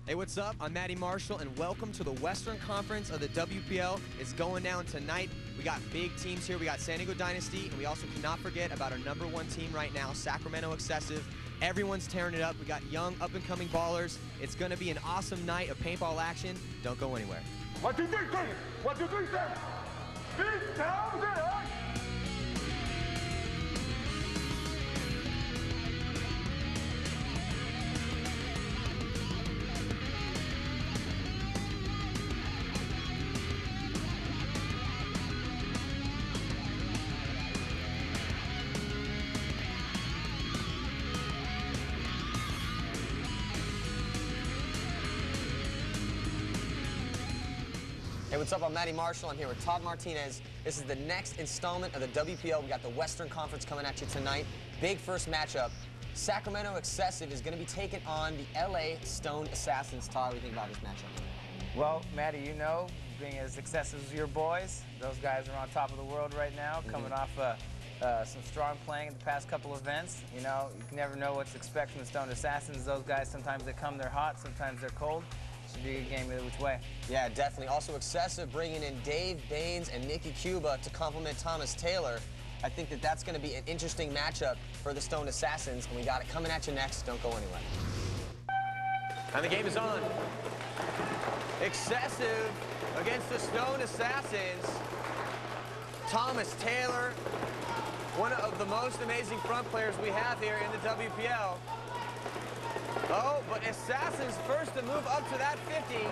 Hey, what's up? I'm Matty Marshall, and welcome to the Western Conference of the WPL. It's going down tonight. We got big teams here. We got San Diego Dynasty, and we also cannot forget about our #1 team right now, Sacramento Excessive. Everyone's tearing it up. We got young, up-and-coming ballers. It's going to be an awesome night of paintball action. Don't go anywhere. 1, 2, 3, 1, 2, 3, big town there. Hey, what's up? I'm Matty Marshall. I'm here with Todd Martinez. This is the next installment of the WPL. We got the Western Conference coming at you tonight. Big first matchup. Sacramento Excessive is going to be taking on the LA Stone Assassins. Todd, what do you think about this matchup? Well, Matty, you know, being as excessive as your boys, those guys are on top of the world right now, coming off some strong playing in the past couple events. You know, you can never know what to expect from the Stone Assassins. Those guys, sometimes they come, they're hot, sometimes they're cold. Should be a good game either which way. Yeah, definitely. Also Excessive bringing in Dave Baines and Nikki Cuba to complement Thomas Taylor. I think that that's going to be an interesting matchup for the Stone Assassins, and we got it coming at you next. Don't go anywhere. And the game is on. Excessive against the Stone Assassins. Thomas Taylor, one of the most amazing front players we have here in the WPL. Oh, but Assassins first to move up to that 50.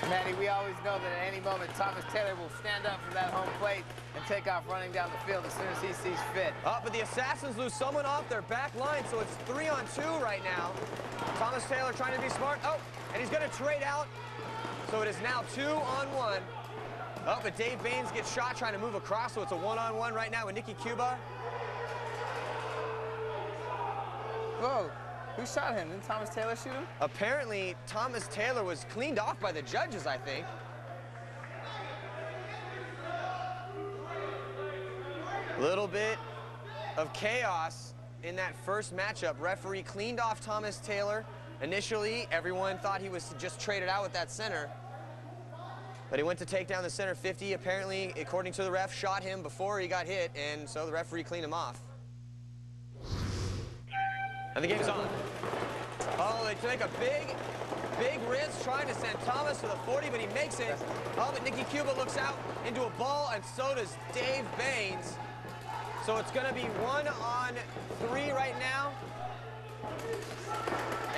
Matty, we always know that at any moment Thomas Taylor will stand up from that home plate and take off running down the field as soon as he sees fit. Oh, but the Assassins lose someone off their back line, so it's 3-on-2 right now. Thomas Taylor trying to be smart. Oh, and he's going to trade out. So it is now 2-on-1. Oh, but Dave Baines gets shot trying to move across, so it's a 1-on-1 right now with Nikki Cuba. Whoa, who shot him? Didn't Thomas Taylor shoot him? Apparently, Thomas Taylor was cleaned off by the judges, I think. Little bit of chaos in that first matchup. Referee cleaned off Thomas Taylor. Initially, everyone thought he was just traded out with that center. But he went to take down the center 50. Apparently, according to the ref, shot him before he got hit, and so the referee cleaned him off. And the game's on. Oh, they take a big risk trying to send Thomas to the 40, but he makes it. Oh, but Nikki Cuba looks out into a ball, and so does Dave Baines. So it's going to be 1-on-3 right now.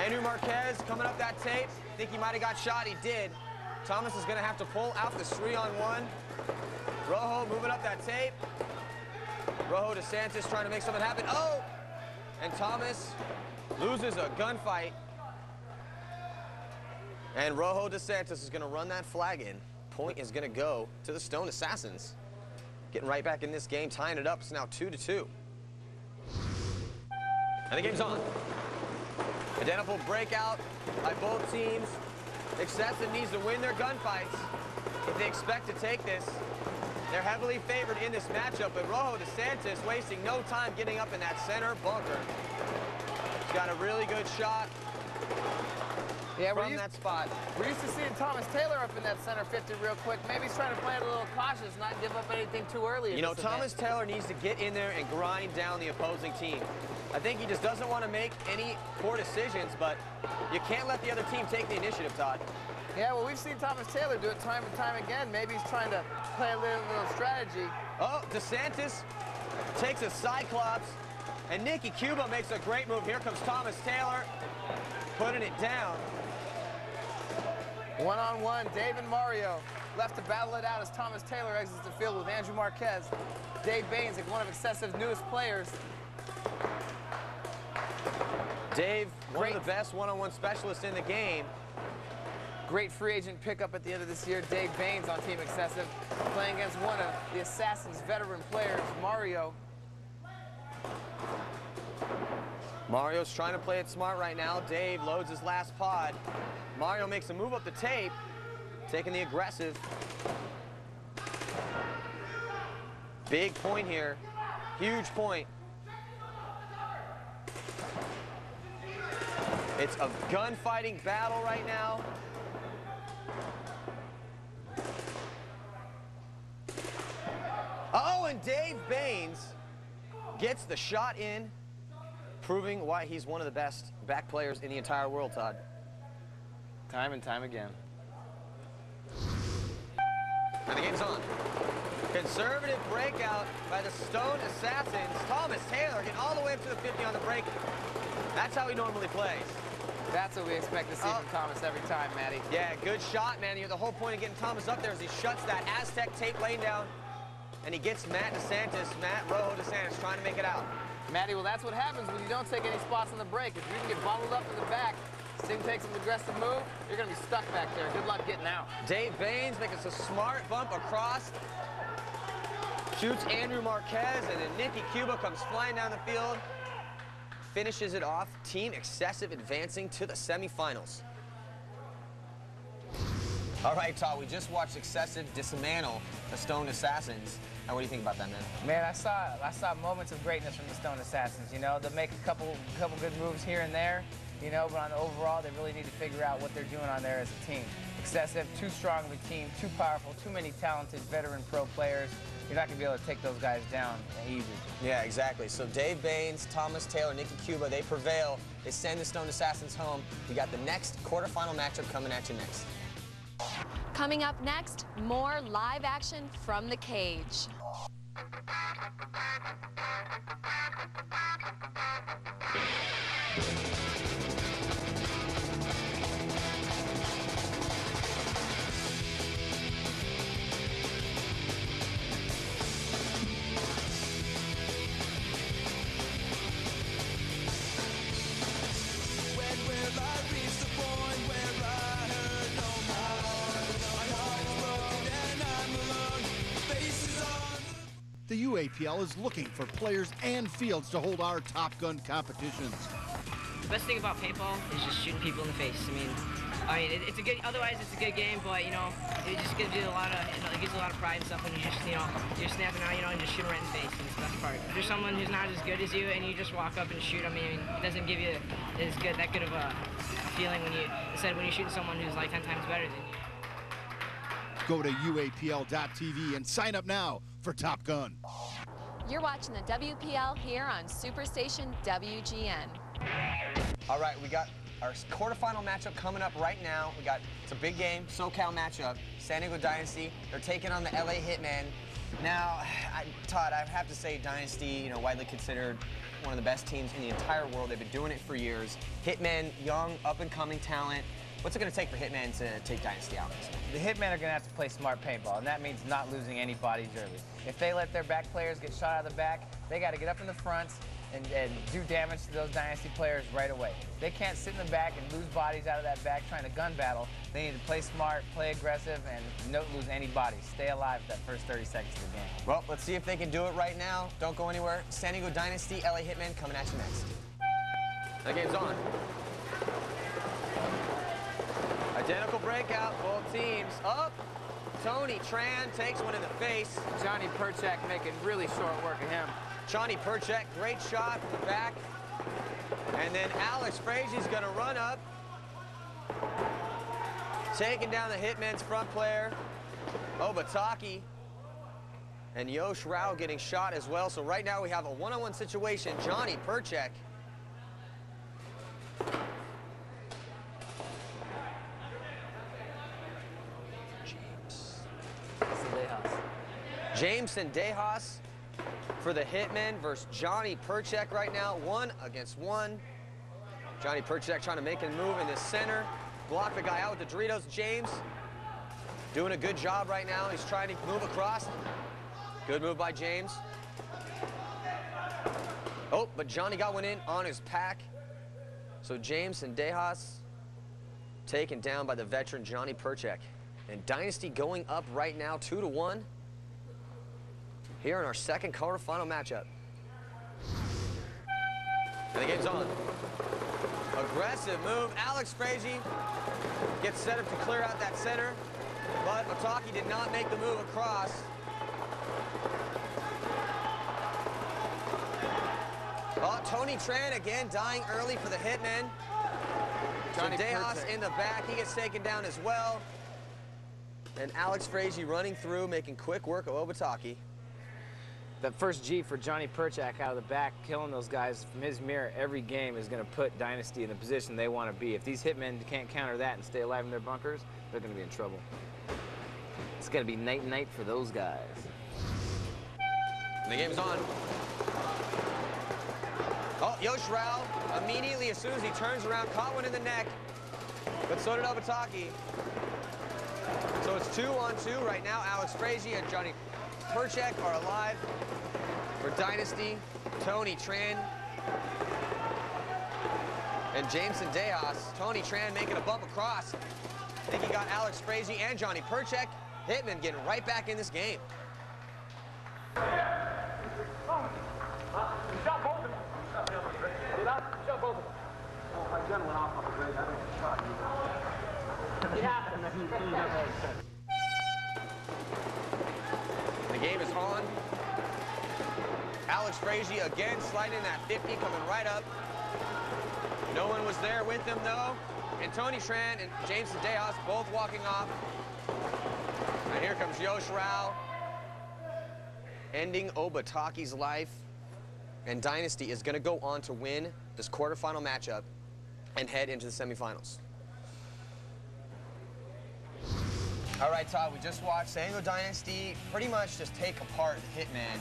Andrew Marquez coming up that tape. Think he might have got shot. He did. Thomas is going to have to pull out the 3-on-1. Rojo moving up that tape. Rojo DeSantis trying to make something happen. Oh! And Thomas loses a gunfight. And Rojo DeSantis is going to run that flag in. Point is going to go to the Stone Assassins. Getting right back in this game, tying it up. It's now 2-2. And the game's on. Identical breakout by both teams. Excessive needs to win their gunfights if they expect to take this. They're heavily favored in this matchup, but Rojo DeSantis wasting no time getting up in that center bunker. He's got a really good shot from that spot. We're used to seeing Thomas Taylor up in that center 50 real quick. Maybe he's trying to play it a little cautious, not give up anything too early. You know, Thomas Taylor needs to get in there and grind down the opposing team. I think he just doesn't want to make any poor decisions, but you can't let the other team take the initiative, Todd. Yeah, well, we've seen Thomas Taylor do it time and time again. Maybe he's trying to play a little strategy. Oh, DeSantis takes a Cyclops, and Nikki Cuba makes a great move. Here comes Thomas Taylor, putting it down. 1-on-1, Dave and Mario left to battle it out as Thomas Taylor exits the field with Andrew Marquez. Dave Baines, like one of Excessive's newest players. Dave, one of the best one-on-one specialists in the game. Great free agent pickup at the end of this year, Dave Baines on Team Excessive, playing against one of the Assassins' veteran players, Mario. Mario's trying to play it smart right now. Dave loads his last pod. Mario makes a move up the tape, taking the aggressive. Big point here. Huge point. It's a gunfighting battle right now. Oh, and Dave Baines gets the shot in, proving why he's one of the best back players in the entire world, Todd. Time and time again. And the game's on. Conservative breakout by the Stone Assassins. Thomas Taylor getting all the way up to the 50 on the break. That's how he normally plays. That's what we expect to see from Thomas every time, Matty. Yeah, good shot, man. The whole point of getting Thomas up there is he shuts that Aztec tape lane down, and he gets Matt Rojo DeSantis trying to make it out. Matty, well, that's what happens when you don't take any spots on the break. If you can get bottled up in the back, Sting takes an aggressive move, you're going to be stuck back there. Good luck getting out. Dave Baines making a smart bump across. Shoots Andrew Marquez, and then Nicky Cuba comes flying down the field. Finishes it off. Team Excessive advancing to the semifinals. All right, Todd, we just watched Excessive dismantle the Stone Assassins. Now, what do you think about that, man? Man, I saw moments of greatness from the Stone Assassins. You know, they'll make a couple good moves here and there, you know, but on the overall, they really need to figure out what they're doing on there as a team. Excessive, too strong of a team, too powerful, too many talented veteran pro players. You're not going to be able to take those guys down easy. Yeah, exactly. So Dave Baines, Thomas Taylor, Nicky Cuba, they prevail. They send the Stone Assassins home. We got the next quarterfinal matchup coming at you next. Coming up next, more live action from the cage. The UAPL is looking for players and fields to hold our Top Gun competitions. The best thing about paintball is just shooting people in the face. I mean, it's a good. Otherwise, it's a good game, but you know, it just gives you a lot of, it gives you a lot of pride and stuff when you just, you're snapping out, and just shoot them right in the face. And it's the best part. If there's someone who's not as good as you, and you just walk up and shoot them, it doesn't give you that good of a feeling when you're shooting someone who's like 10 times better than you. Go to UAPL.tv and sign up now for Top Gun. You're watching the WPL here on Superstation WGN. All right, we got our quarterfinal matchup coming up right now. It's a big game, SoCal matchup. San Diego Dynasty, they're taking on the LA Hitmen. Now, Todd, I have to say Dynasty, widely considered one of the best teams in the entire world. They've been doing it for years. Hitmen, young, up-and-coming talent. What's it going to take for Hitmen to take Dynasty out? The Hitmen are going to have to play smart paintball, and that means not losing any bodies early. If they let their back players get shot out of the back, they got to get up in the front and do damage to those Dynasty players right away. They can't sit in the back and lose bodies out of that back trying to gun battle. They need to play smart, play aggressive, and don't lose any bodies. Stay alive that first 30 seconds of the game. Well, let's see if they can do it right now. Don't go anywhere. San Diego Dynasty, LA Hitmen coming at you next. The game's on. Identical breakout, both teams up. Tony Tran takes one in the face. Johnny Perchak making really short work of him. Johnny Perchak, great shot from the back. And then Alex Frazier's gonna run up. Taking down the Hitmen's front player, Obataki. And Yosh Rao getting shot as well. So right now we have a one-on-one situation. Johnny Perchak. James Sendejas for the Hitmen versus Johnny Perchak right now, 1 against 1. Johnny Perchak trying to make a move in the center. Block the guy out with the Doritos. James doing a good job right now. He's trying to move across. Good move by James. Oh, but Johnny got one in on his pack. So James Sendejas taken down by the veteran Johnny Perchak. And Dynasty going up right now, 2-1. Here in our second quarterfinal matchup. And the game's on. Aggressive move. Alex Frazier gets set up to clear out that center, but Otaki did not make the move across. Oh, Tony Tran again dying early for the Hitmen. So Dejas in the back, he gets taken down as well. And Alex Frazee running through, making quick work of Obataki. That first G for Johnny Perchak out of the back, killing those guys from his mirror every game is going to put Dynasty in the position they want to be. If these hitmen can't counter that and stay alive in their bunkers, they're going to be in trouble. It's going to be night and night for those guys. And the game's on. Oh, Yosh Rao, immediately as soon as he turns around, caught one in the neck. But so did Obataki. So it's 2-on-2 right now. Alex Frazee and Johnny Perchak are alive for Dynasty. Tony Tran and Jameson Dejas. Tony Tran making a bump across. I think he got Alex Frazee and Johnny Perchak. Hitman getting right back in this game. Shot both of them. Shot both of them. Oh, my gun went off on the grade. I think I shot you. It happened. The game is on. Alex Frazee again sliding that 50, coming right up. No one was there with him, though. And Tony Tran and Jameson Dejas both walking off. And here comes Yosh Rao, ending Obataki's life. And Dynasty is going to go on to win this quarterfinal matchup and head into the semifinals. All right, Todd, we just watched San Diego Dynasty pretty much just take apart Hitman.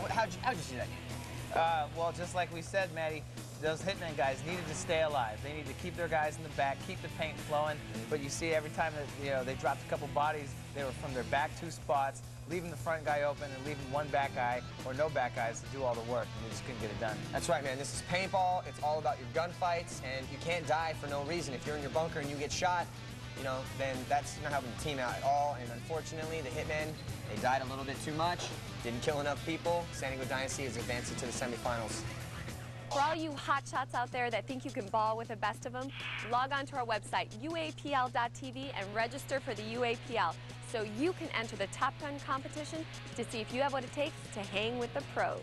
How'd you see that game? Well, just like we said, Matty, those hitman guys needed to stay alive. They need to keep their guys in the back, keep the paint flowing. But you see every time that they dropped a couple bodies, they were from their back two spots, leaving the front guy open and leaving one back guy or no back guys to do all the work, and they just couldn't get it done. That's right, man. This is paintball. It's all about your gunfights, and you can't die for no reason. If you're in your bunker and you get shot, then that's not helping the team out at all. And unfortunately, the hitmen, they died a little bit too much, didn't kill enough people. San Diego Dynasty is advancing to the semifinals. For all you hotshots out there that think you can ball with the best of them, log on to our website, UAPL.tv, and register for the UAPL so you can enter the Top Gun competition to see if you have what it takes to hang with the pros.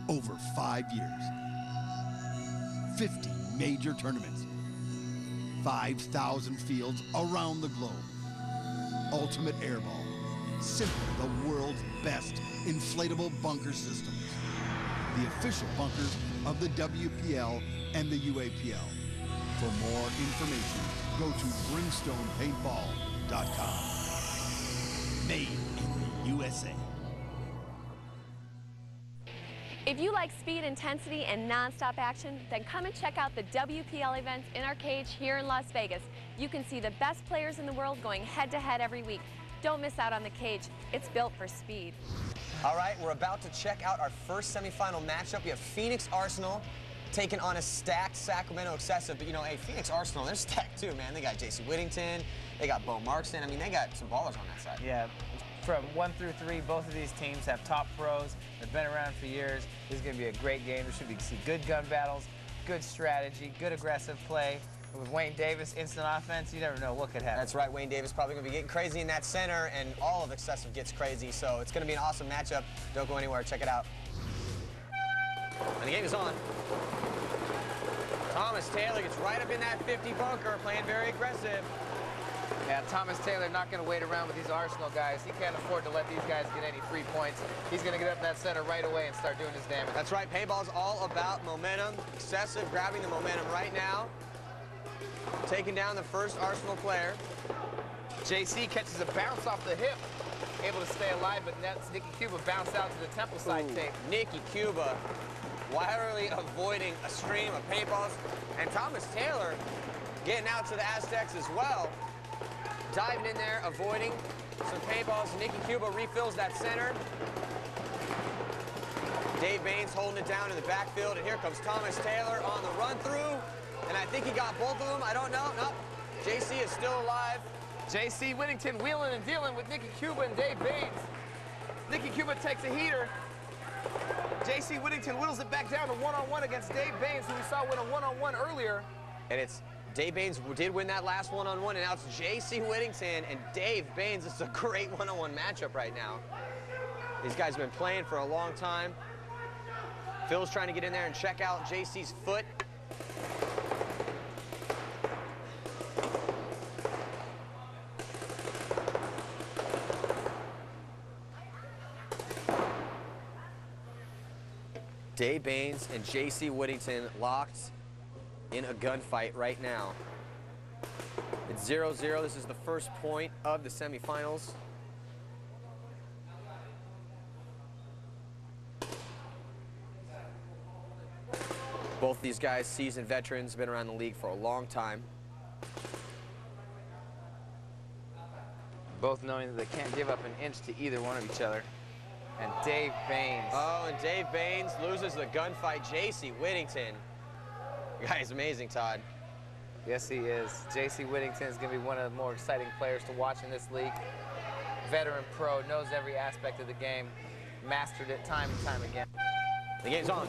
Over 5 years, 50 major tournaments, 5,000 fields around the globe. Ultimate Airball, simply the world's best inflatable bunker systems. The official bunkers of the WPL and the UAPL. For more information, go to brimstonepaintball.com. Made in the USA. If you like speed, intensity, and non-stop action, then come and check out the WPL events in our cage here in Las Vegas. You can see the best players in the world going head-to-head every week. Don't miss out on the cage. It's built for speed. All right, we're about to check out our first semifinal matchup. We have Phoenix Arsenal taking on a stacked Sacramento Excessive. But, hey, Phoenix Arsenal, they're stacked too, man. They got J.C. Whittington. They got Bo Markston. I mean, they got some ballers on that side. Yeah. From 1 through 3, both of these teams have top pros. They've been around for years. This is going to be a great game. There should be good gun battles, good strategy, good aggressive play. With Wayne Davis, instant offense, you never know what could happen. That's right. Wayne Davis probably going to be getting crazy in that center, and all of Excessive gets crazy. So it's going to be an awesome matchup. Don't go anywhere. Check it out. And the game is on. Thomas Taylor gets right up in that 50 bunker, playing very aggressive. Yeah, Thomas Taylor not going to wait around with these Arsenal guys. He can't afford to let these guys get any free points. He's going to get up in that center right away and start doing his damage. That's right. Paintball's all about momentum. Excessive grabbing the momentum right now. Taking down the first Arsenal player. JC catches a bounce off the hip. Able to stay alive, but that's Nicky Cuba bounced out to the temple side tape. Nicky Cuba wildly avoiding a stream of paintballs. And Thomas Taylor getting out to the Aztecs as well. Diving in there, avoiding some paintballs. Nicky Cuba refills that center. Dave Baines holding it down in the backfield. And here comes Thomas Taylor on the run-through. And I think he got both of them. I don't know. No. JC is still alive. JC Whittington wheeling and dealing with Nicky Cuba and Dave Baines. Nicky Cuba takes a heater. JC Whittington whittles it back down to one-on-one against Dave Baines, who we saw win a one-on-one earlier. And it's Dave Baines did win that last one-on-one, and now it's JC Whittington and Dave Baines. It's a great one-on-one matchup right now. These guys have been playing for a long time. Phil's trying to get in there and check out JC's foot. Dave Baines and JC Whittington locked in a gunfight right now. It's 0-0. This is the first point of the semifinals. Both these guys, seasoned veterans, been around the league for a long time. Both knowing that they can't give up an inch to either one of each other. And Dave Baines. Oh, and Dave Baines loses the gunfight. JC Whittington. The guy is amazing, Todd. Yes, he is. JC Whittington is going to be one of the more exciting players to watch in this league. Veteran pro, knows every aspect of the game, mastered it time and time again. The game's on.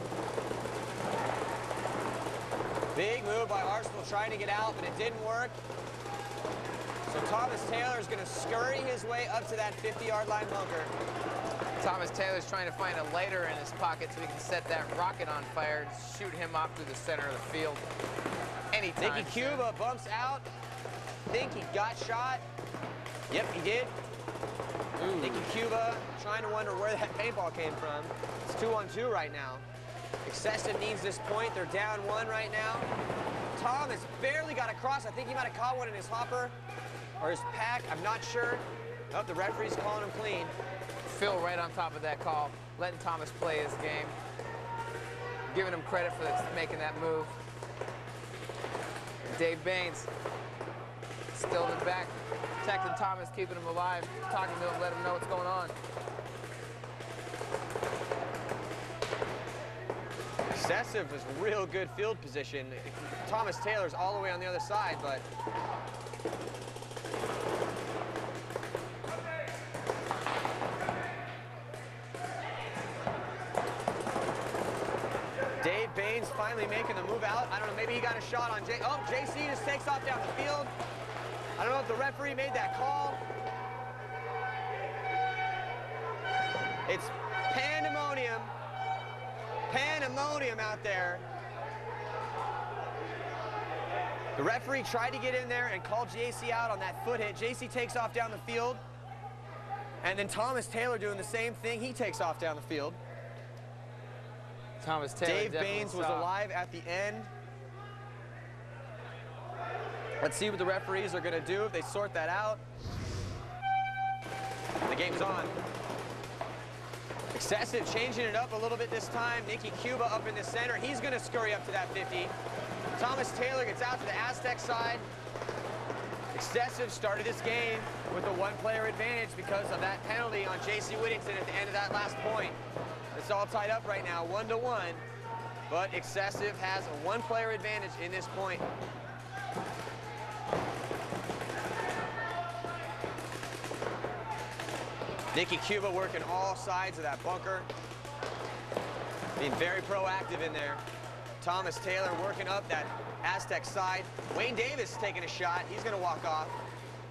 Big move by Arsenal trying to get out, but it didn't work. So Thomas Taylor is going to scurry his way up to that 50-yard line bunker. Thomas Taylor's trying to find a lighter in his pocket so he can set that rocket on fire and shoot him off through the center of the field. Anytime. Nicky Cuba bumps out. Think he got shot. Yep, he did. Ooh. Nicky Cuba trying to wonder where that paintball came from. It's 2-on-2 right now. Excessive needs this point. They're down 1 right now. Thomas barely got across. I think he might have caught one in his hopper or his pack. I'm not sure. Oh, the referee's calling him clean. Phil right on top of that call, letting Thomas play his game, giving him credit for making that move. Dave Baines still in the back, protecting Thomas, keeping him alive, talking to him, letting him know what's going on. Excessive was real good field position. Thomas Taylor's all the way on the other side, but Dave Baines finally making the move out. I don't know, maybe he got a shot on Oh, JC just takes off down the field. I don't know if the referee made that call. It's pandemonium. Pandemonium out there. The referee tried to get in there and call JC out on that foot hit. JC takes off down the field. And then Thomas Taylor doing the same thing. He takes off down the field. Thomas Taylor. Dave Baines was alive at the end. Let's see what the referees are going to do if they sort that out. The game's on. Excessive changing it up a little bit this time. Nicky Cuba up in the center. He's going to scurry up to that 50. Thomas Taylor gets out to the Aztec side. Excessive started this game with a 1-player advantage because of that penalty on JC Whittington at the end of that last point. It's all tied up right now, 1-1. But Excessive has a 1-player advantage in this point. Nicky Cuba working all sides of that bunker. Being very proactive in there. Thomas Taylor working up that Aztec side. Wayne Davis taking a shot. He's going to walk off.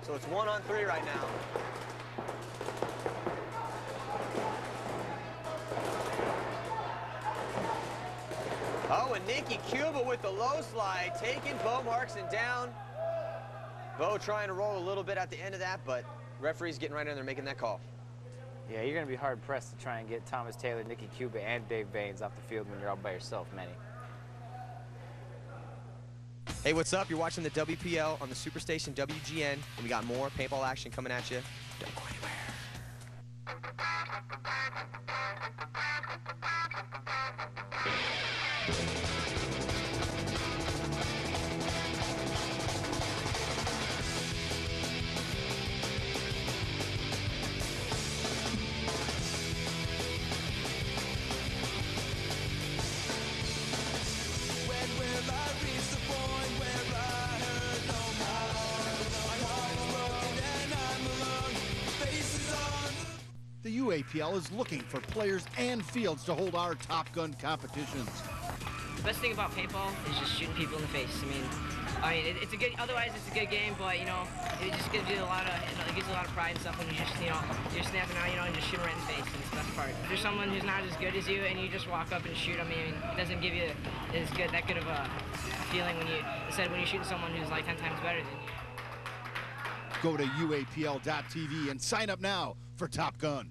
So it's 1-on-3 right now. Oh, and Nicky Cuba with the low slide, taking Bo Markson down. Bo trying to roll a little bit at the end of that, but referee's getting right in there making that call. Yeah, you're going to be hard-pressed to try and get Thomas Taylor, Nicky Cuba, and Dave Baines off the field when you're all by yourself, Manny. Hey, what's up? You're watching the WPL on the Superstation WGN, and we got more paintball action coming at you. Don't go anywhere. When will I reach the point? UAPL is looking for players and fields to hold our Top Gun competitions. The best thing about paintball is just shooting people in the face. I mean, it's a good. Otherwise, it's a good game, but you know, it just gives you a lot of, it gives you a lot of pride and stuff when you just, you're snapping out, and just shooting right in the face. And it's the best part. If there's someone who's not as good as you and you just walk up and shoot them, I mean, it doesn't give you that good of a feeling when you're shooting someone who's like 10 times better than you. Go to UAPL.tv and sign up now for Top Gun.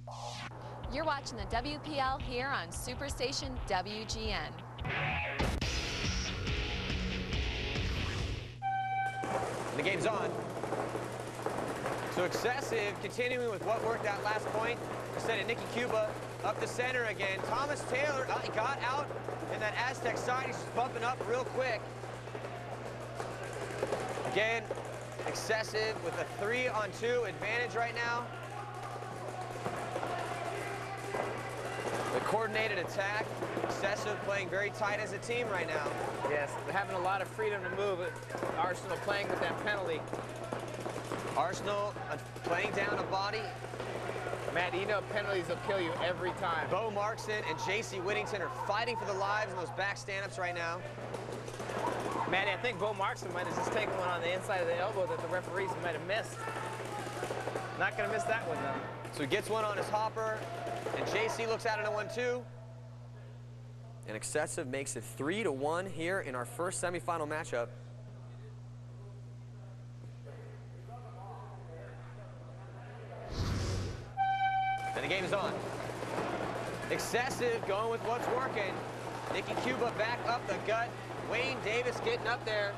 You're watching the WPL here on Superstation WGN. The game's on. So Excessive, continuing with what worked out last point. Instead of Nicky Cuba up the center again. Thomas Taylor, he got out in that Aztec side. He's just bumping up real quick. Again, Excessive with a 3-on-2 advantage right now. The coordinated attack. Excessive playing very tight as a team right now. Yes, they're having a lot of freedom to move. Arsenal playing with that penalty. Arsenal playing down a body. Matt, you know penalties will kill you every time. Bo Markson and J.C. Whittington are fighting for the lives in those back stand-ups right now. Matty, I think Bo Markson might have just taken one on the inside of the elbow that the referees might have missed. Not going to miss that one, though. So he gets one on his hopper, and J.C. looks at it a 1-2. And Excessive makes it 3-1 here in our first semifinal matchup. And the game is on. Excessive going with what's working. Nicky Cuba back up the gut. Wayne Davis getting up there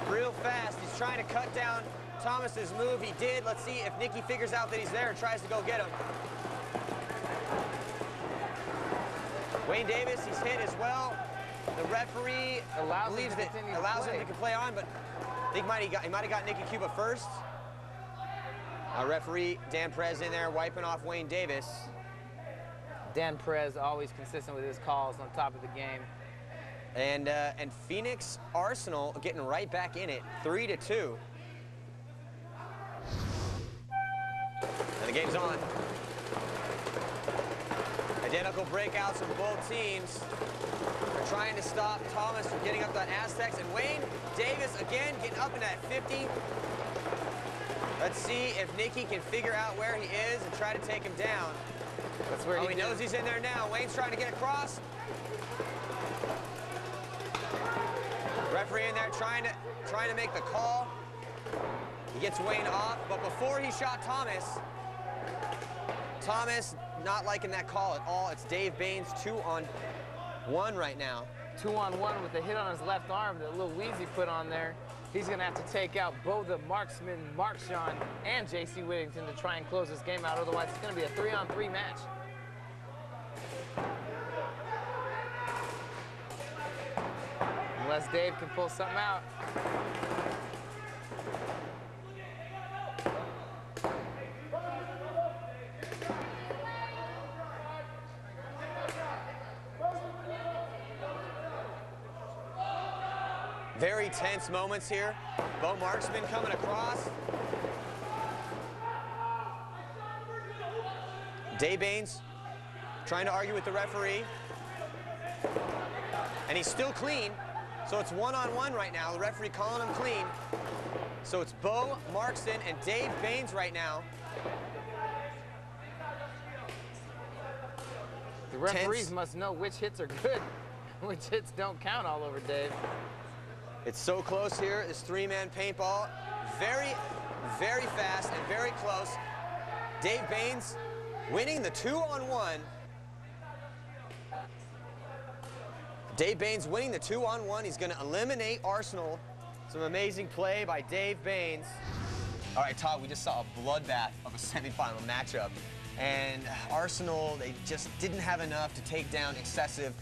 real fast. He's trying to cut down Thomas's move. He did. Let's see if Nicky figures out that he's there and tries to go get him. Wayne Davis, he's hit as well. The referee allows believes that allows him to play on, but I think he might have got Nicky Cuba first. Our referee, Dan Perez, in there wiping off Wayne Davis. Dan Perez always consistent with his calls on top of the game. And Phoenix Arsenal getting right back in it, 3-2. And the game's on. Identical breakouts from both teams. They're trying to stop Thomas from getting up that Aztecs. And Wayne Davis, again, getting up in that 50. Let's see if Nicky can figure out where he is and try to take him down. That's where he knows he's in there now. Wayne's trying to get across. Referee in there trying to make the call. He gets Wayne off, but before he shot Thomas not liking that call at all. It's Dave Baines 2-on-1 right now. 2-on-1 with a hit on his left arm that little Wheezy put on there. He's going to have to take out both the marksman, Markshawn, and J.C. Whittington to try and close this game out. Otherwise, it's going to be a 3-on-3 match. Unless Dave can pull something out. Very tense moments here. Bo Marksman coming across. Dave Baines trying to argue with the referee. And he's still clean. So it's 1-on-1 right now. The referee calling him clean. So it's Bo Markson and Dave Baines right now. The referees must know which hits are good, which hits don't count all over Dave. It's so close here, this three-man paintball. Very, very fast and very close. Dave Baines winning the 2-on-1. Dave Baines winning the 2-on-1. He's going to eliminate Arsenal. Some amazing play by Dave Baines. All right, Todd, we just saw a bloodbath of a semifinal matchup. And Arsenal, they just didn't have enough to take down Excessive,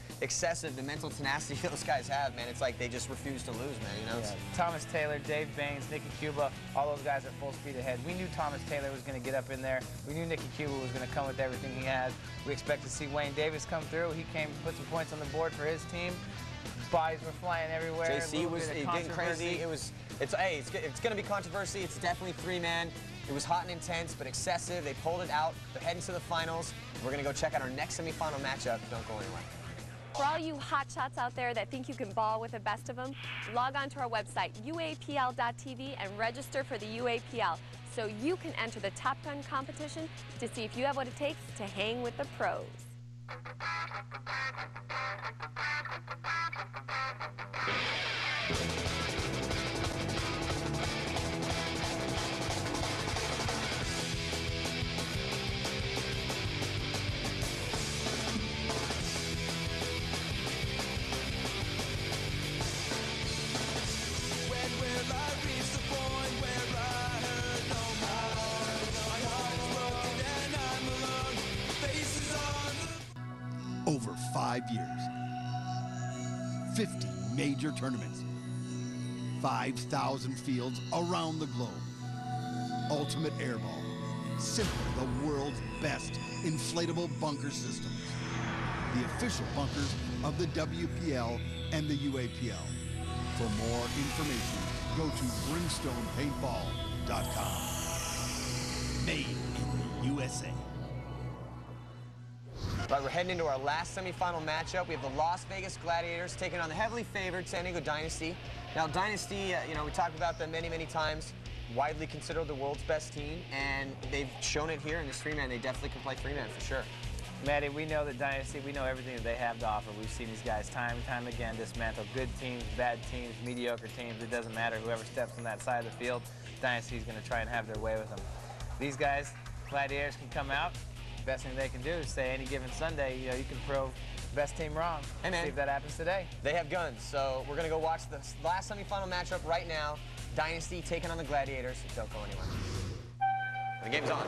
the mental tenacity those guys have, man. It's like they just refuse to lose, man, you know? Yeah. Thomas Taylor, Dave Baines, Nicky Cuba, all those guys are full speed ahead. We knew Thomas Taylor was going to get up in there. We knew Nicky Cuba was going to come with everything he has. We expect to see Wayne Davis come through. He came and put some points on the board for his team. Bodies were flying everywhere. JC was getting crazy. It's going to be controversy. It's definitely three-man. It was hot and intense, but excessive. They pulled it out. They're heading to the finals. We're going to go check out our next semifinal matchup. Don't go anywhere. For all you hotshots out there that think you can ball with the best of them, log on to our website, UAPL.tv, and register for the UAPL so you can enter the Top Gun competition to see if you have what it takes to hang with the pros. Over 5 years, 50 major tournaments, 5,000 fields around the globe. Ultimate Airball, simply the world's best inflatable bunker systems. The official bunkers of the WPL and the UAPL. For more information, go to brimstonepaintball.com. Made in the USA. Right, we're heading into our last semifinal matchup. We have the Las Vegas Gladiators taking on the heavily favored San Diego Dynasty. Now, Dynasty, we talked about them many, many times. Widely considered the world's best team, and they've shown it here in this three-man. They definitely can play three-man for sure. Maddie, we know that Dynasty, we know everything that they have to offer. We've seen these guys time and time again dismantle good teams, bad teams, mediocre teams. It doesn't matter. Whoever steps on that side of the field, Dynasty's going to try and have their way with them. These guys, Gladiators, can come out. Best thing they can do is say any given Sunday, you can prove best team wrong. Hey, man. See if that happens today. They have guns, so we're going to go watch the last semifinal matchup right now. Dynasty taking on the Gladiators. Don't go anywhere. The game's on.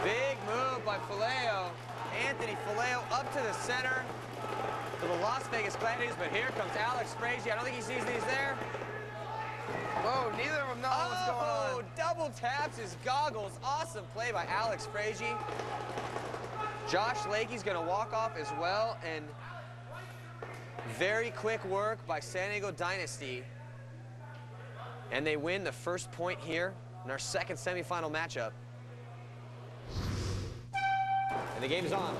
Big move by Faleo. Anthony Faleo up to the center to the Las Vegas Gladiators, but here comes Alex Frazier. I don't think he sees these there. Whoa, neither of them know what's going on. Double taps his goggles. Awesome play by Alex Frazier. Josh Lakey's going to walk off as well, and very quick work by San Diego Dynasty. And they win the first point here in our second semifinal matchup. And the game's on.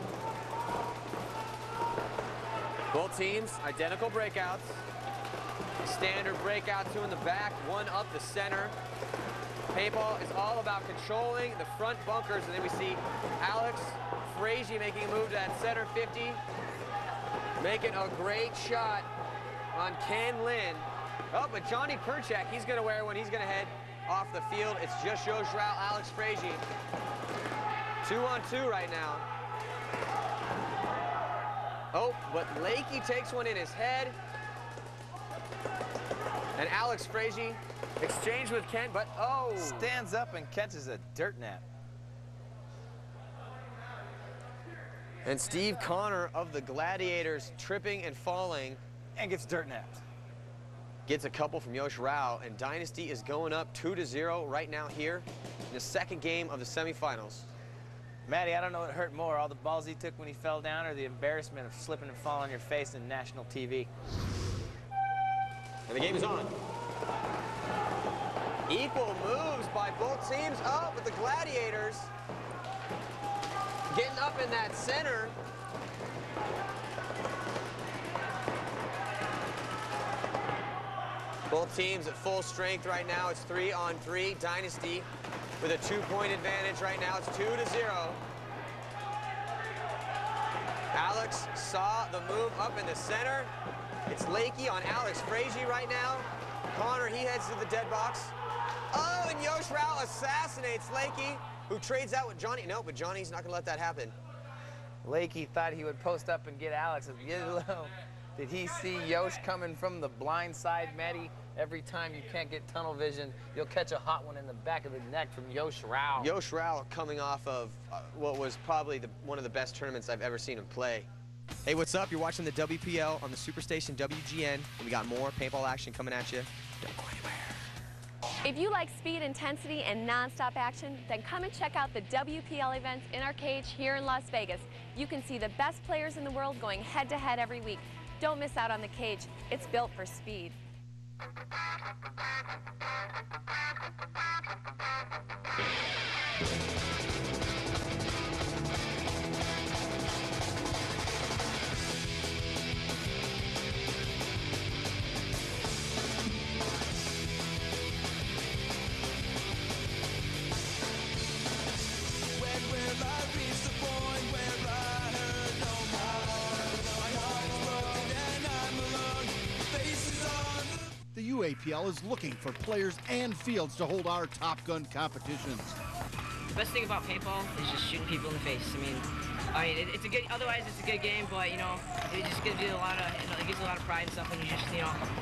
Both teams, identical breakouts. Standard breakout, two in the back, one up the center. Paintball is all about controlling the front bunkers, and then we see Alex Frazier making a move to that center 50. Making a great shot on Ken Lin. Oh, but Johnny Perchak, he's going to wear one. He's going to head off the field. It's just Joe Schrow, Alex Frazier. 2-on-2 right now. Oh, but Lakey takes one in his head. And Alex Frazier exchanged with Kent, but oh! Stands up and catches a dirt nap. And Steve Connor of the Gladiators tripping and falling. And gets dirt napped. Gets a couple from Yosh Rao, and Dynasty is going up 2-0 right now here in the second game of the semifinals. Maddie, I don't know what hurt more, all the balls he took when he fell down or the embarrassment of slipping and falling on your face in national TV. And the game is on. Equal moves by both teams. Oh, but the Gladiators getting up in that center. Both teams at full strength right now. It's 3-on-3. Dynasty with a 2-point advantage right now. It's 2-0. Alex saw the move up in the center. It's Lakey on Alex Frazier right now. Connor, he heads to the dead box. Oh, and Yosh Rao assassinates Lakey, who trades out with Johnny. No, but Johnny's not going to let that happen. Lakey thought he would post up and get Alex. Did he see Yosh coming from the blind side, Maddie? Every time you can't get tunnel vision, you'll catch a hot one in the back of the neck from Yosh Rao. Yosh Rao coming off of what was probably one of the best tournaments I've ever seen him play. Hey, what's up? You're watching the WPL on the Superstation WGN, and we got more paintball action coming at you. Don't go anywhere. If you like speed, intensity, and non-stop action, then come and check out the WPL events in our cage here in Las Vegas. You can see the best players in the world going head-to-head every week. Don't miss out on the cage. It's built for speed. The UAPL is looking for players and fields to hold our Top Gun competitions. The best thing about paintball is just shooting people in the face. I mean, it's a good. Otherwise, it's a good game, but you know, it just gives you a lot of, it gives you a lot of pride and stuff when you just,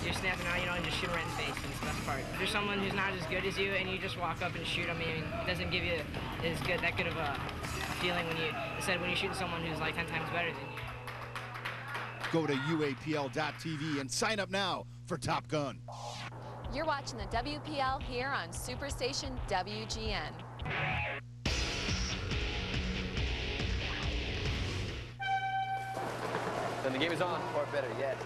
you're snapping out, and just shoot them right in the face. And it's the best part. If there's someone who's not as good as you, and you just walk up and shoot them, it doesn't give you that good of a feeling when you're shooting someone who's like 10 times better than you. Go to UAPL.tv and sign up now for Top Gun. You're watching the WPL here on Superstation WGN. Then the game is on. Or better yet.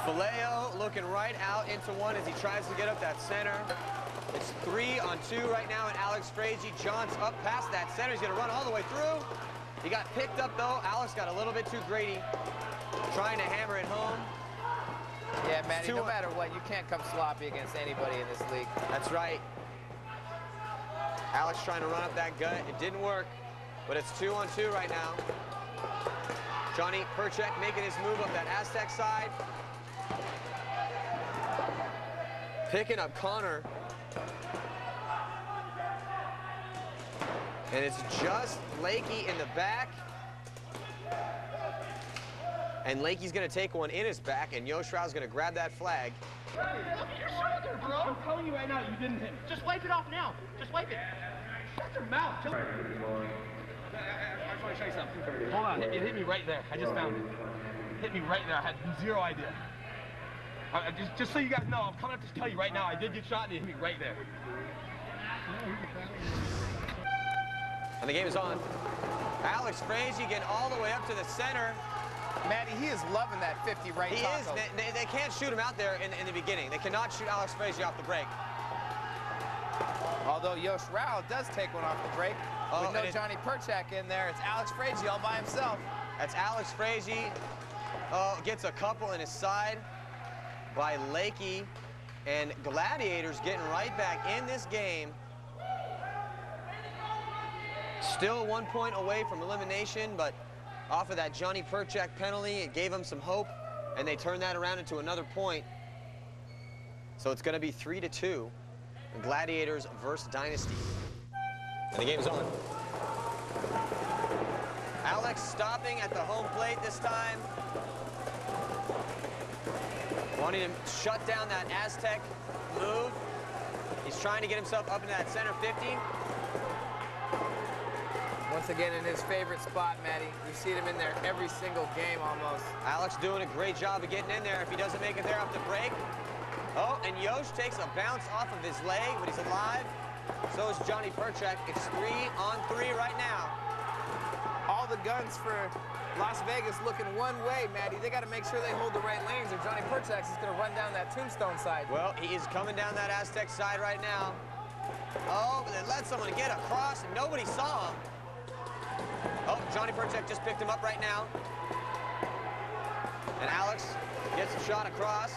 Vallejo looking right out into one as he tries to get up that center. It's 3-on-2 right now, and Alex Frazee jaunts up past that center. He's going to run all the way through. He got picked up, though. Alex got a little bit too greedy, trying to hammer it home. Yeah, Matty, no matter what, you can't come sloppy against anybody in this league. That's right. Alex trying to run up that gut. It didn't work, but it's 2-on-2 right now. Johnny Perchek making his move up that Aztec side. Picking up Connor. And it's just Lakey in the back. And Lakey's going to take one in his back, and Yoshrao's going to grab that flag. Look at your shoulder, bro. I'm telling you right now, you didn't hit him. Just wipe it off now. Just wipe it. Shut your mouth. I just want to show you something. Hold on. It hit me right there. I just found it. Hit me right there. I had zero idea. Just so you guys know, I'm coming up to tell you right now, I did get shot, and it hit me right there. And the game is on. Alex Frazee getting all the way up to the center. Matty, he is loving that 50 right He taco. is. They can't shoot him out there in the beginning. They cannot shoot Alex Frazee off the break. Although Yoshirao does take one off the break. Oh, With no Johnny Perchek in there, it's Alex Frazee all by himself. That's Alex Frazee. Oh, gets a couple in his side by Lakey. And Gladiators getting right back in this game. Still 1 point away from elimination, but off of that Johnny Perchek penalty, it gave them some hope, and they turned that around into another point. So it's going to be 3-2, Gladiators versus Dynasty. And the game's on. Alex stopping at the home plate this time. Wanting to shut down that Aztec move. He's trying to get himself up into that center 50. Once again in his favorite spot, Matty. We've seen him in there every single game almost. Alex doing a great job of getting in there. If he doesn't make it there off the break. Oh, and Yosh takes a bounce off of his leg, but he's alive. So is Johnny Perchek. It's 3-on-3 right now. All the guns for Las Vegas looking one way, Matty. They got to make sure they hold the right lanes, or Johnny Perchek is going to run down that Tombstone side. Well, he is coming down that Aztec side right now. Oh, but they let someone get across, and nobody saw him. Oh, Johnny Perchek just picked him up right now. And Alex gets a shot across.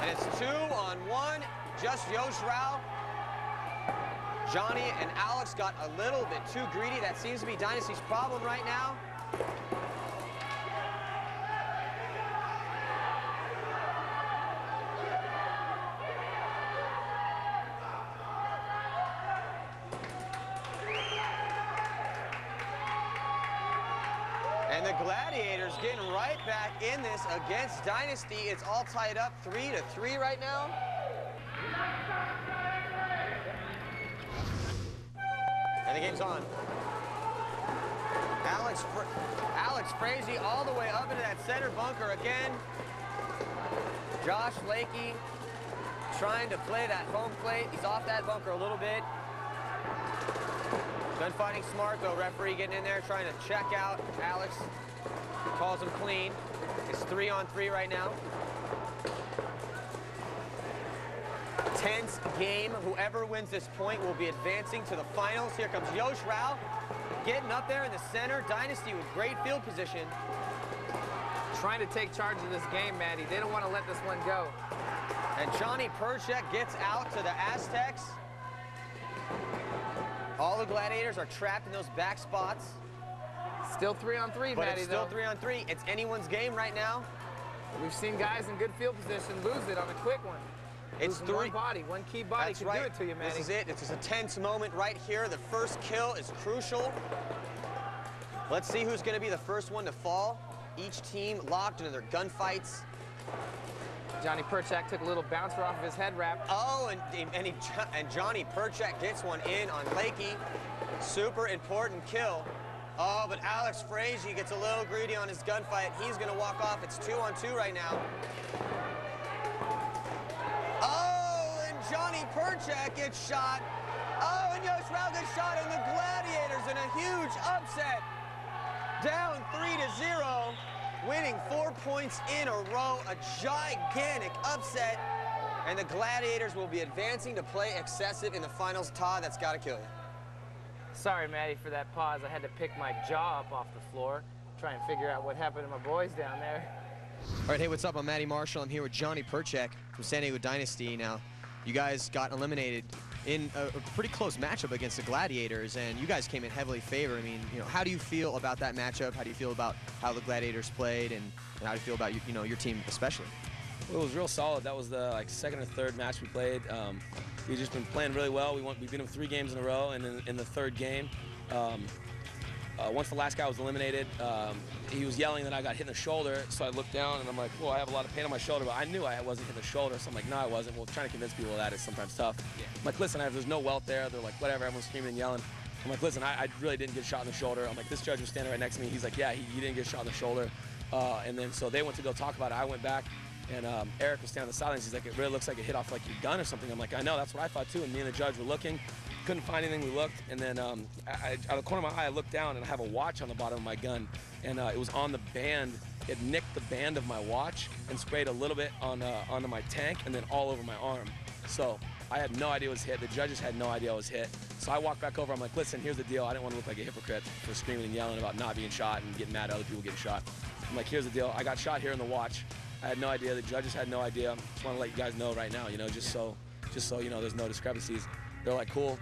And it's 2-on-1, just Yoshirao. Johnny and Alex got a little bit too greedy. That seems to be Dynasty's problem right now. And the Gladiators getting right back in this against Dynasty. It's all tied up 3-3 right now. And the game's on. Alex Frazee all the way up into that center bunker again. Josh Lakey trying to play that home plate. He's off that bunker a little bit. Gunfighting smart, though. Referee getting in there, trying to check out Alex. Calls him clean. It's 3-on-3 right now. Tense game. Whoever wins this point will be advancing to the finals. Here comes Yosh Rao getting up there in the center. Dynasty with great field position. Trying to take charge of this game, Maddie. They don't want to let this one go. And Johnny Perchek gets out to the Aztecs. All the Gladiators are trapped in those back spots. Still 3-on-3, But Maddie, it's still though. 3-on-3. It's anyone's game right now. We've seen guys in good field position lose it on a quick one. It's Losing one body, one key body That's can right. do it to you, Maddie. This is it. It's a tense moment right here. The first kill is crucial. Let's see who's going to be the first one to fall. Each team locked into their gunfights. Johnny Perchak took a little bouncer off of his head wrap. Oh, and Johnny Perchek gets one in on Lakey. Super important kill. Oh, but Alex Frazee gets a little greedy on his gunfight. He's going to walk off. It's 2-on-2 right now. Oh, and Johnny Perchek gets shot. Oh, and Yosh Rao gets shot, and the Gladiators in a huge upset. Down 3-0, winning 4 points in a row. A gigantic upset. And the Gladiators will be advancing to play excessive in the finals. Todd, that's got to kill you. Sorry, Maddie, for that pause. I had to pick my jaw up off the floor, try and figure out what happened to my boys down there. All right, hey, what's up? I'm Matty Marshall. I'm here with Johnny Perchek from San Diego Dynasty. Now, you guys got eliminated in a pretty close matchup against the Gladiators, and you guys came in heavily favored. I mean, you know, how do you feel about that matchup? How do you feel about how the Gladiators played, and how do you feel about your team especially? Well, it was real solid. That was the second or third match we played. We've just been playing really well. We beat them 3 games in a row, and in the third game, once the last guy was eliminated, he was yelling that I got hit in the shoulder, so I looked down and I'm like, well, I have a lot of pain on my shoulder, but I knew I wasn't hit in the shoulder, so I'm like, no, I wasn't. Well, trying to convince people of that is sometimes tough. Yeah. I'm like, listen, there's no welt there. They're like, whatever, everyone's screaming and yelling. I'm like, listen, I really didn't get shot in the shoulder. I'm like, this judge was standing right next to me. He's like, yeah, he didn't get shot in the shoulder. And then so they went to go talk about it. I went back, and Eric was standing on the sidelines. He's like, it really looks like it hit off like your gun or something. I'm like, I know, that's what I thought too. And me and the judge were looking. Couldn't find anything. We looked, and then out of the corner of my eye, I looked down, and I have a watch on the bottom of my gun, and it was on the band. It nicked the band of my watch and sprayed a little bit onto my tank, and then all over my arm. So I had no idea it was hit. The judges had no idea I was hit. So I walked back over. I'm like, listen, here's the deal. I didn't want to look like a hypocrite for screaming and yelling about not being shot and getting mad at other people getting shot. I'm like, here's the deal. I got shot here in the watch. I had no idea. The judges had no idea. Just want to let you guys know right now, just so there's no discrepancies. They're like, cool.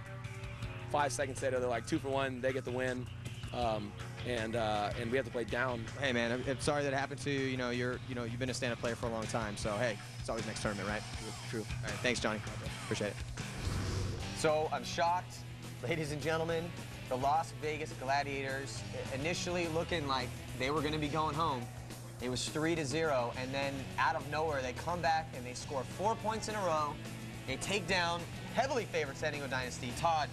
5 seconds later, they're like 2 for 1. They get the win, and we have to play down. Hey, man, I'm sorry that happened to you. You've been a stand-up player for a long time, so hey, it's always next tournament, right? True. All right, thanks, Johnny. Appreciate it. So I'm shocked, ladies and gentlemen. The Las Vegas Gladiators initially looking like they were going to be going home. It was 3-0, and then out of nowhere they come back and they score 4 points in a row. They take down heavily favored San Diego Dynasty. Todd,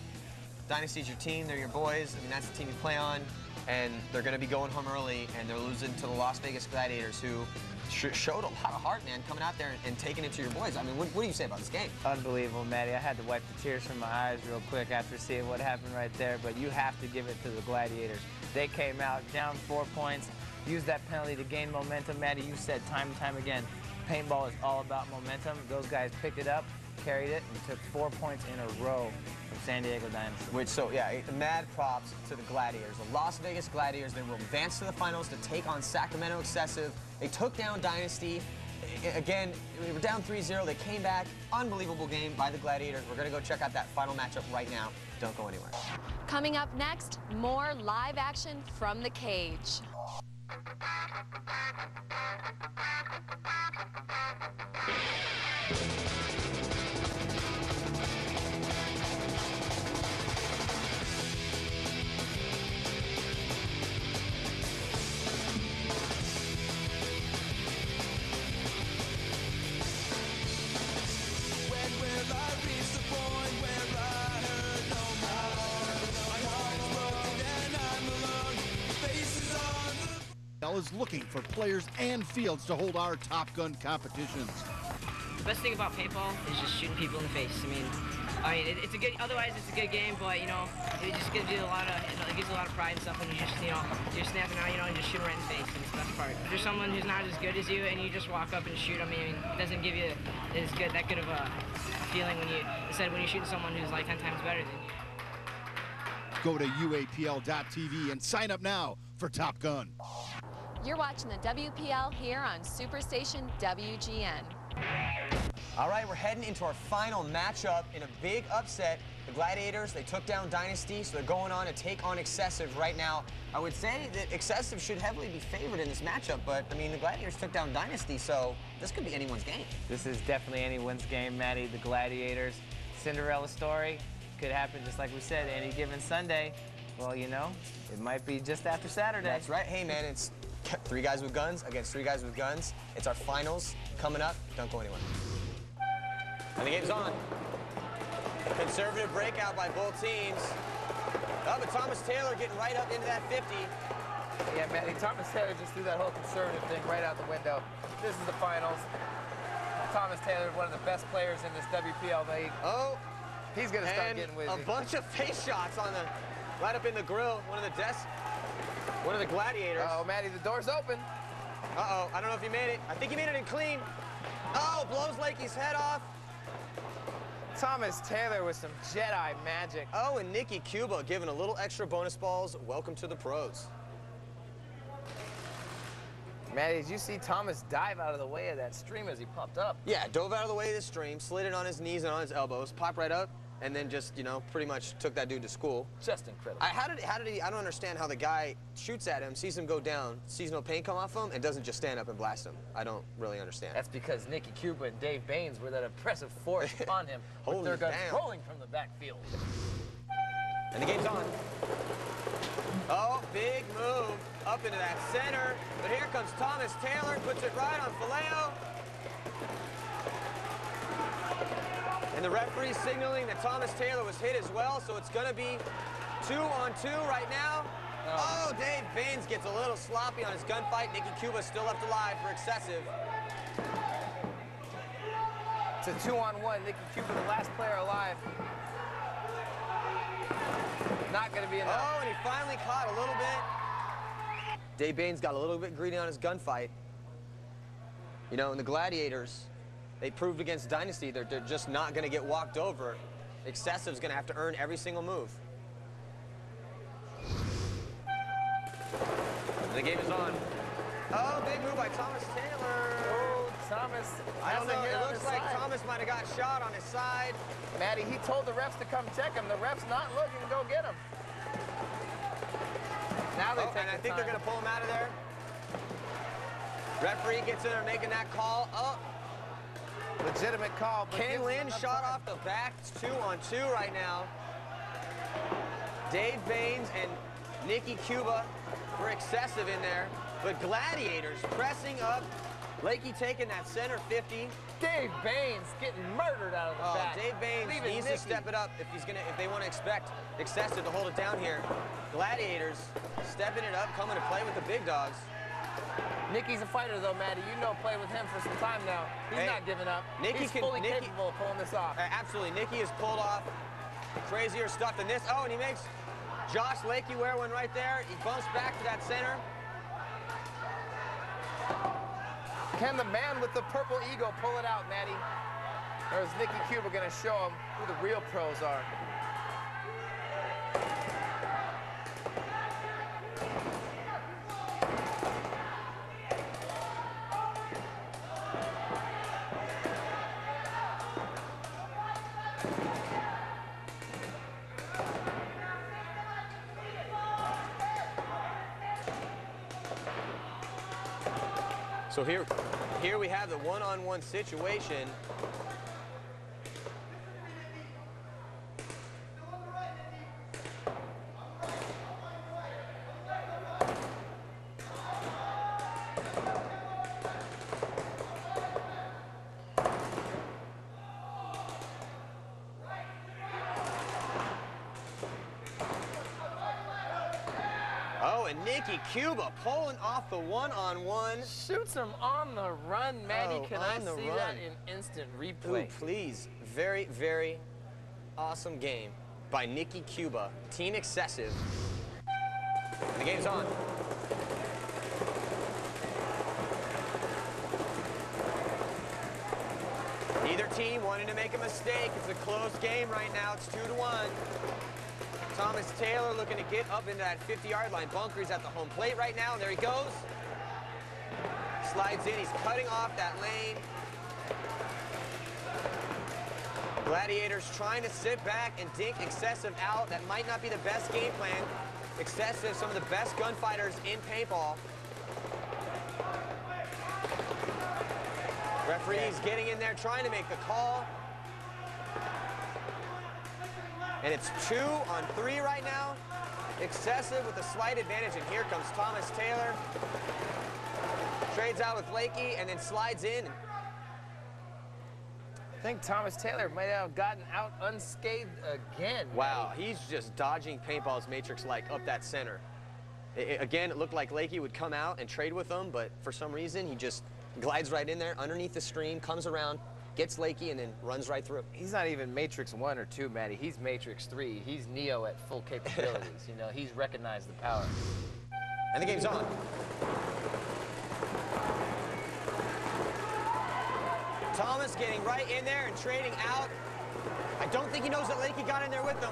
Dynasty's your team, they're your boys. I mean, that's the team you play on, and they're going to be going home early, and they're losing to the Las Vegas Gladiators, who showed a lot of heart, man, coming out there and taking it to your boys. I mean, what do you say about this game? Unbelievable, Maddie. I had to wipe the tears from my eyes real quick after seeing what happened right there, but you have to give it to the Gladiators. They came out down 4 points, used that penalty to gain momentum. Maddie, you said time and time again, paintball is all about momentum. Those guys picked it up, carried it, and took 4 points in a row from San Diego Dynasty. Mad props to the Gladiators. The Las Vegas Gladiators then will advance to the finals to take on Sacramento Excessive. They took down Dynasty. Again, we were down 3-0. They came back. Unbelievable game by the Gladiators. We're going to go check out that final matchup right now. Don't go anywhere. Coming up next, more live action from the cage. Is looking for players and fields to hold our Top Gun competitions. best thing about paintball is just shooting people in the face. I mean, it's a good. Otherwise, it's a good game, but you know, it just gives you a lot of, it gives you a lot of pride and stuff when you just, you're snapping out, and just shooting right in the face. And it's the best part. If there's someone who's not as good as you and you just walk up and shoot them, it doesn't give you that good of a feeling when you're shooting someone who's like 10 times better than you. Go to UAPL.tv and sign up now for Top Gun. You're watching the WPL here on Superstation WGN. All right, we're heading into our final matchup in a big upset. The Gladiators, they took down Dynasty, so they're going on to take on Excessive right now. I would say that Excessive should heavily be favored in this matchup, but, I mean, the Gladiators took down Dynasty, so this could be anyone's game. This is definitely anyone's game, Maddie. The Gladiators, Cinderella story, could happen just like we said, any given Sunday. Well, you know, it might be just after Saturday. That's right. Hey, man, it's 3 guys with guns against 3 guys with guns. It's our finals coming up. Don't go anywhere. And the game's on. Conservative breakout by both teams. Oh, but Thomas Taylor getting right up into that 50. Yeah, Manny, Thomas Taylor just threw that whole conservative thing right out the window. This is the finals. Thomas Taylor, one of the best players in this WPL league. Oh, he's gonna start getting with a bunch of face shots on right up in the grill. One of the Gladiators. Uh-oh, Manny, the door's open. Uh-oh, I don't know if he made it. I think he made it in clean. Oh, blows Lakey's head off. Thomas Taylor with some Jedi magic. Oh, and Nikki Cuba giving a little extra bonus balls. Welcome to the pros. Manny, did you see Thomas dive out of the way of that stream as he popped up? Yeah, dove out of the way of the stream, slid it on his knees and on his elbows, popped right up, and then just, pretty much took that dude to school. Just incredible. How did he, I don't understand how the guy shoots at him, sees him go down, sees no paint come off him, and doesn't just stand up and blast him. I don't really understand. That's because Nikki Cuba and Dave Baines were that impressive force upon him with their guns rolling from the backfield. And the game's on. Oh, big move up into that center. But here comes Thomas Taylor, puts it right on Faleo. And the referee signaling that Thomas Taylor was hit as well, so it's going to be 2-on-2 right now. Oh, Dave Baines gets a little sloppy on his gunfight. Nikki Cuba still left alive for Excessive. It's a 2-on-1. Nikki Cuba, the last player alive. Not going to be enough. Oh, and he finally caught a little bit. Dave Baines got a little bit greedy on his gunfight. And the Gladiators, they proved against Dynasty they're just not going to get walked over. Excessive's going to have to earn every single move. The game is on. Oh, big move by Thomas Taylor. Oh, Thomas. I don't know. It looks like Thomas might have got shot on his side. Maddie, he told the refs to come check him. The refs not looking to go get him. Now they take and I think they're going to pull him out of there. Referee gets in there making that call. Oh. Legitimate call. Ken Lynn shot off the back. It's 2-on-2 right now. Dave Baines and Nikki Cuba were Excessive in there. But Gladiators pressing up. Lakey taking that center 50. Dave Baines getting murdered out of the back. Dave Baines needs to step it up if they want to expect Excessive to hold it down here. Gladiators stepping it up, coming to play with the big dogs. Nikki's a fighter though, Maddie. Play with him for some time now. He's not giving up. He's fully capable of pulling this off. Absolutely. Nikki has pulled off crazier stuff than this. Oh, and he makes Josh Lakey wear one right there. He bumps back to that center. Can the man with the purple ego pull it out, Maddie? Or is Nikki Cuba going to show him who the real pros are? So here we have the one-on-one situation. Oh, and Nikki Cuba pulling off the one-on-one. Shoots him on the run, Maddie. Oh, Can I on the see run. that in instant replay? Ooh, please. Very, very awesome game by Nikki Cuba. Team Excessive. The game's on. Neither team wanting to make a mistake. It's a close game right now. It's 2-1. Thomas Taylor looking to get up into that 50-yard line. Bunker's at the home plate right now, and there he goes. Slides in, he's cutting off that lane. Gladiators trying to sit back and dink Excessive out. That might not be the best game plan. Excessive, some of the best gunfighters in paintball. Referee's getting in there, trying to make the call. And it's 2-on-3 right now. Excessive with a slight advantage, and here comes Thomas Taylor. Trades out with Lakey and then slides in. I think Thomas Taylor might have gotten out unscathed again. Wow, he's just dodging paintballs matrix-like up that center. Again, it looked like Lakey would come out and trade with him, but for some reason, he just glides right in there underneath the screen, comes around, gets Lakey, and then runs right through. He's not even Matrix 1 or 2, Maddie. He's Matrix 3. He's Neo at full capabilities. You know, he's recognized the power. And the game's on. Thomas getting right in there and trading out. I don't think he knows that Lakey got in there with him.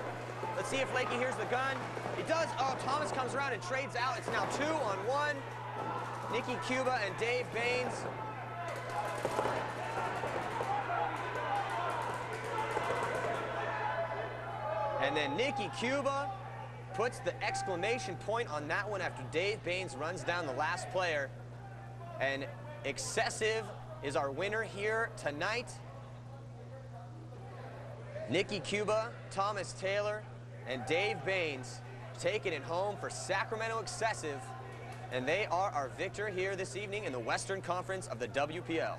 Let's see if Lakey hears the gun. He does. Oh, Thomas comes around and trades out. It's now 2-on-1. Nikki Cuba and Dave Baines. And then Nikki Cuba puts the exclamation point on that one after Dave Baines runs down the last player. And Excessive is our winner here tonight. Nikki Cuba, Thomas Taylor, and Dave Baines taking it home for Sacramento Excessive. And they are our victor here this evening in the Western Conference of the WPL.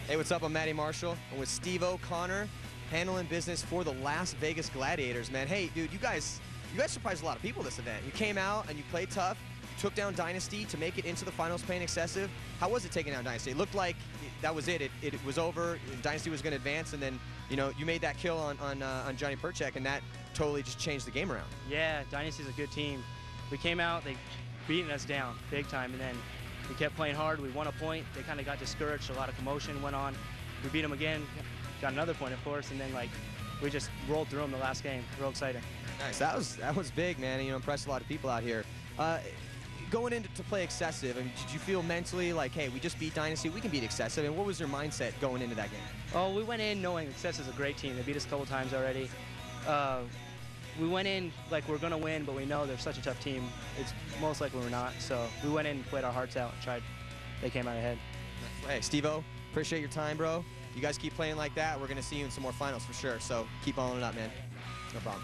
Hey, what's up? I'm Matty Marshall. I'm with Steve O'Connor, handling business for the Las Vegas Gladiators, man. Hey, dude, you guys surprised a lot of people this event. You came out and you played tough. You took down Dynasty to make it into the finals playing Excessive. How was it taking down Dynasty? It looked like that was it. It was over. Dynasty was going to advance, and then, you know, you made that kill on Johnny Perchek, and that totally just changed the game around. Yeah, Dynasty's a good team. We came out, they beaten us down big time, and then we kept playing hard. We won a point. They kind of got discouraged. A lot of commotion went on. We beat them again, got another point, of course, and then we just rolled through them the last game. Real exciting. Nice. That was big, man. You know, impressed a lot of people out here. Going in to play Excessive, I mean, did you feel mentally like, hey, we just beat Dynasty, we can beat Excessive? And what was your mindset going into that game? Oh, we went in knowing Excessive's a great team. They beat us a couple times already. We went in like we're going to win, but we know they're such a tough team. It's most likely we're not. So we went in and played our hearts out and tried. They came out ahead. Hey, Steve-O, appreciate your time, bro. You guys keep playing like that, we're going to see you in some more finals for sure. So keep following it up, man. No problem.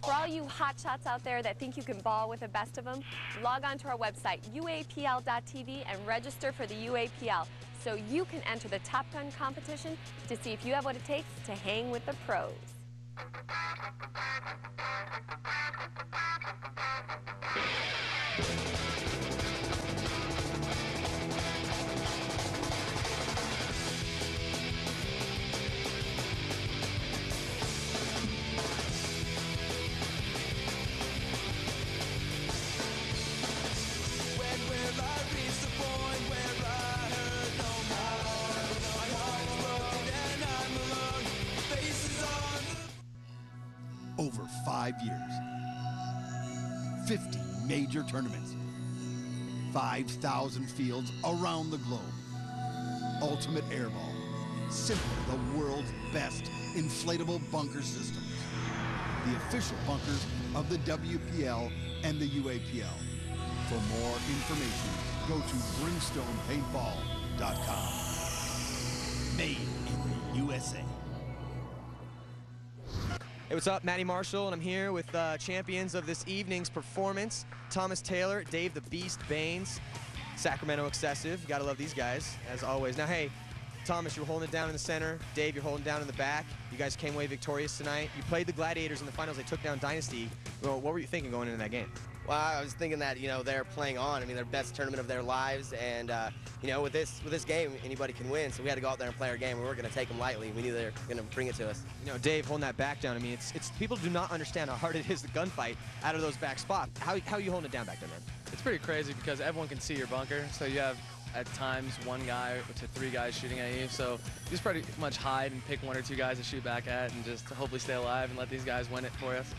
For all you hotshots out there that think you can ball with the best of them, log on to our website, UAPL.tv, and register for the UAPL so you can enter the Top Gun competition to see if you have what it takes to hang with the pros. Over 5 years, 50 major tournaments, 5,000 fields around the globe. Ultimate Airball, simply the world's best inflatable bunker systems. The official bunkers of the WPL and the UAPL. For more information, go to brimstonepaintball.com. Made in the USA. Hey, what's up? Matty Marshall, and I'm here with champions of this evening's performance. Thomas Taylor, Dave the Beast Baines, Sacramento Excessive. Gotta love these guys, as always. Now, hey, Thomas, you're holding it down in the center. Dave, you're holding down in the back. You guys came away victorious tonight. You played the Gladiators in the finals. They took down Dynasty. Well, what were you thinking going into that game? Well, I was thinking that, you know, they're playing on. I mean, their best tournament of their lives, and you know, with this game, anybody can win. So we had to go out there and play our game. We weren't going to take them lightly. We knew they were going to bring it to us. You know, Dave, holding that back down. I mean, it's people do not understand how hard it is to gunfight out of those back spots. How are you holding it down back there, man? It's pretty crazy because everyone can see your bunker. So you have at times 1 guy to 3 guys shooting at you. So you just pretty much hide and pick 1 or 2 guys to shoot back at, and just hopefully stay alive and let these guys win it for us.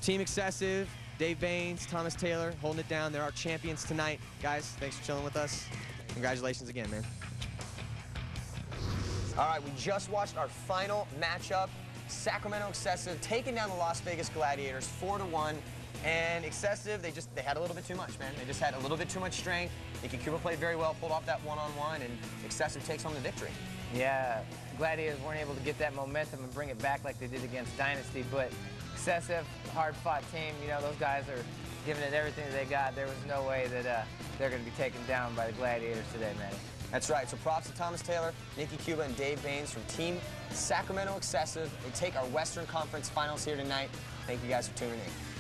Team Excessive, Dave Baines, Thomas Taylor, holding it down. They're our champions tonight. Guys, thanks for chilling with us. Congratulations again, man. All right, we just watched our final matchup. Sacramento Excessive taking down the Las Vegas Gladiators 4-1. And Excessive, they had a little bit too much, man. They just had a little bit too much strength. Nikki Cuba played very well, pulled off that one-on-one, and Excessive takes home the victory. Yeah, Gladiators weren't able to get that momentum and bring it back like they did against Dynasty, but Excessive, hard-fought team, you know, those guys are giving it everything that they got. There was no way that they're going to be taken down by the Gladiators today, man. That's right. So props to Thomas Taylor, Nikki Cuba, and Dave Baines from Team Sacramento Excessive. They take our Western Conference Finals here tonight. Thank you guys for tuning in.